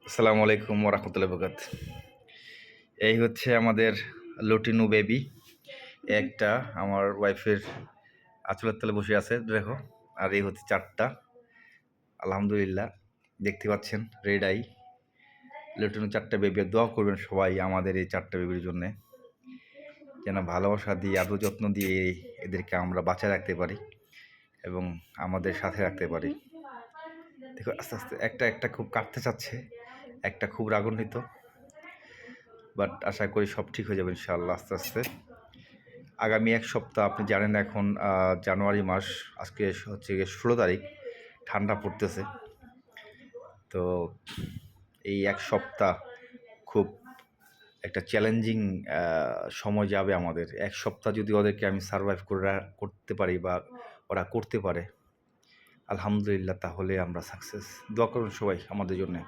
আসসালামু আলাইকুম ওরহমতুল্লাহ বরকাত। এই হচ্ছে আমাদের লটিনু বেবি। একটা আমার ওয়াইফের আঁচলের তলে বসে আছে দেখো। আর এই হচ্ছে 4টা। আলহামদুলিল্লাহ, দেখতে পাচ্ছেন রেড আই লটিনু 4টা বেবি। দোয়া করবেন সবাই আমাদের এই 4টা বেবির জন্যে, যেন ভালোবাসা দিয়ে আদর যত্ন দিয়ে এদেরকে আমরা বাঁচায় রাখতে পারি এবং আমাদের সাথে রাখতে পারি। দেখো আস্তে আস্তে একটা একটা খুব কাঁদতে চাচ্ছে, একটা খুব রাগান্বিত, বাট আশা করি সব ঠিক হয়ে যাবে ইনশাআল্লাহ আস্তে আস্তে। আগামী 1 সপ্তাহ, আপনি জানেন এখন জানুয়ারি মাস, আজকে হচ্ছে গিয়ে 16 তারিখ, ঠান্ডা পড়তেছে। তো এই 1 সপ্তাহ খুব একটা চ্যালেঞ্জিং সময় যাবে আমাদের। 1 সপ্তাহ যদি ওদেরকে আমি সারভাইভ করতে পারি বা ওরা করতে পারে, আলহামদুলিল্লাহ, তাহলে আমরা সাকসেস। দোয়া করুন সবাই আমাদের জন্যে।